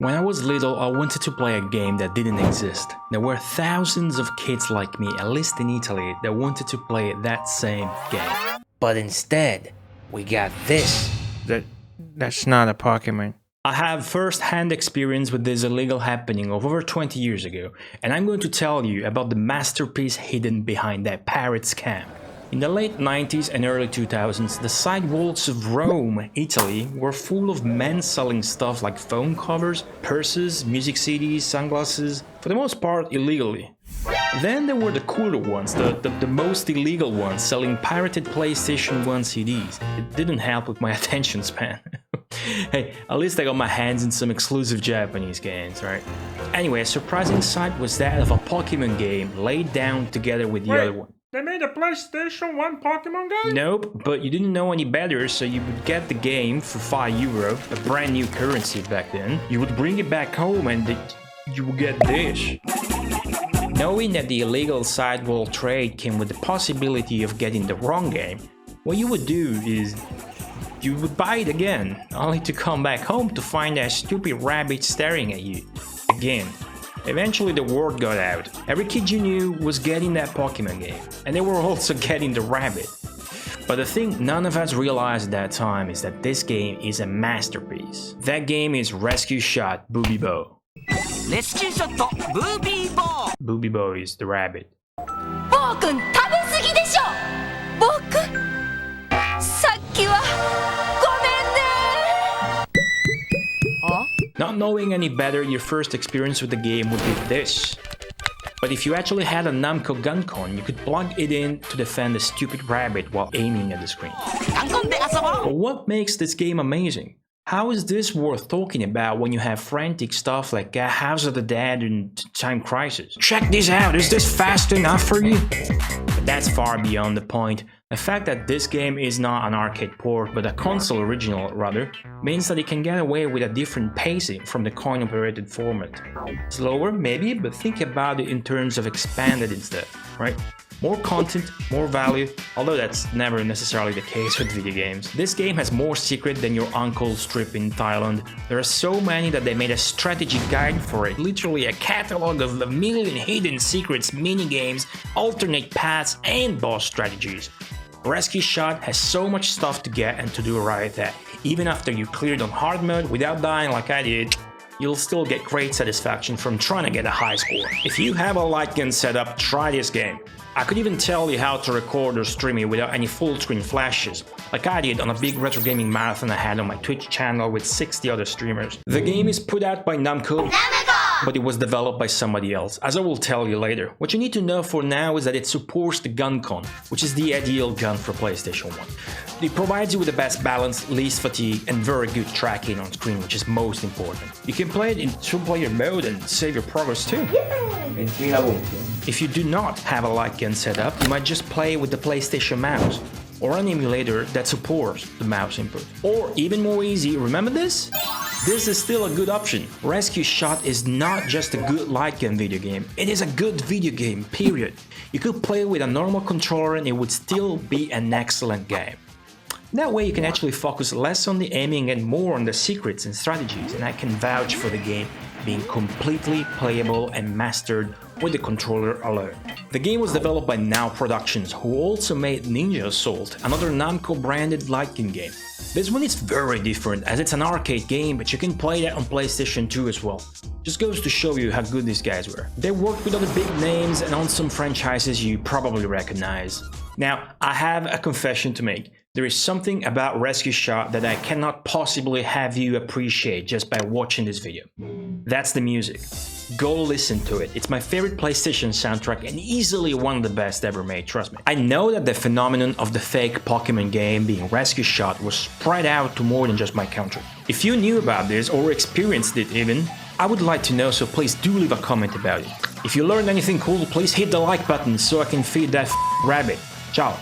When I was little, I wanted to play a game that didn't exist. There were thousands of kids like me, at least in Italy, that wanted to play that same game. But instead, we got this. That's not a Pokemon. I have first-hand experience with this illegal happening of over 20 years ago, and I'm going to tell you about the masterpiece hidden behind that pirate scam. In the late 90s and early 2000s, the sidewalks of Rome, Italy, were full of men selling stuff like phone covers, purses, music CDs, sunglasses, for the most part illegally. Then there were the cooler ones, the most illegal ones, selling pirated PlayStation 1 CDs. It didn't help with my attention span. Hey, at least I got my hands in some exclusive Japanese games, right? Anyway, a surprising sight was that of a Pokémon game laid down together with the other one. They made a PlayStation 1 Pokemon game? Nope, but you didn't know any better, so you would get the game for €5, a brand new currency back then. You would bring it back home and you would get this. Knowing that the illegal sidewall trade came with the possibility of getting the wrong game, what you would do is you would buy it again, only to come back home to find that stupid rabbit staring at you. Again. Eventually the word got out. Every kid you knew was getting that Pokemon game, and they were also getting the rabbit. But the thing none of us realized at that time is that this game is a masterpiece. That game is Rescue Shot Bubibo. Rescue Shot Bubibo! Bubibo is the rabbit. ボー君食べ過ぎでしょボー君さっきはごめんね Not knowing any better, your first experience with the game would be this. But if you actually had a Namco Guncon, you could plug it in to defend the stupid rabbit while aiming at the screen. But what makes this game amazing? How is this worth talking about when you have frantic stuff like House of the Dead and Time Crisis? Check this out, is this fast enough for you? But that's far beyond the point. The fact that this game is not an arcade port, but a console original rather, means that it can get away with a different pacing from the coin-operated format. Slower, maybe, but think about it in terms of expanded instead, right? More content, more value, although that's never necessarily the case with video games. This game has more secret than your uncle's trip in Thailand. There are so many that they made a strategy guide for it, literally a catalog of a million hidden secrets, minigames, alternate paths, and boss strategies. Rescue Shot has so much stuff to get and to do right that even after you cleared on hard mode without dying like I did, you'll still get great satisfaction from trying to get a high score. If you have a light gun setup, try this game. I could even tell you how to record or stream it without any full screen flashes, like I did on a big retro gaming marathon I had on my Twitch channel with 60 other streamers. The game is put out by Namco, but it was developed by somebody else, as I will tell you later. What you need to know for now is that it supports the Guncon, which is the ideal gun for PlayStation 1. It provides you with the best balance, least fatigue, and very good tracking on screen, which is most important. You can play it in 2-player mode and save your progress too. If you do not have a light gun setup, you might just play with the PlayStation mouse, or an emulator that supports the mouse input. Or even more easy, remember this? This is still a good option. Rescue Shot is not just a good light gun video game, it is a good video game, period. You could play with a normal controller and it would still be an excellent game. That way you can actually focus less on the aiming and more on the secrets and strategies, and I can vouch for the game being completely playable and mastered with the controller alone. The game was developed by Now Productions, who also made Ninja Assault, another Namco branded light gun game. This one is very different as it's an arcade game, but you can play that on PlayStation 2 as well. Just goes to show you how good these guys were. They worked with other big names and on some franchises you probably recognize. Now, I have a confession to make. There is something about Rescue Shot that I cannot possibly have you appreciate just by watching this video. That's the music. Go listen to it. It's my favorite PlayStation soundtrack and easily one of the best ever made, trust me. I know that the phenomenon of the fake Pokémon game being Rescue Shot was spread out to more than just my country. If you knew about this or experienced it even, I would like to know, so please do leave a comment about it. If you learned anything cool, please hit the like button so I can feed that rabbit. Ciao.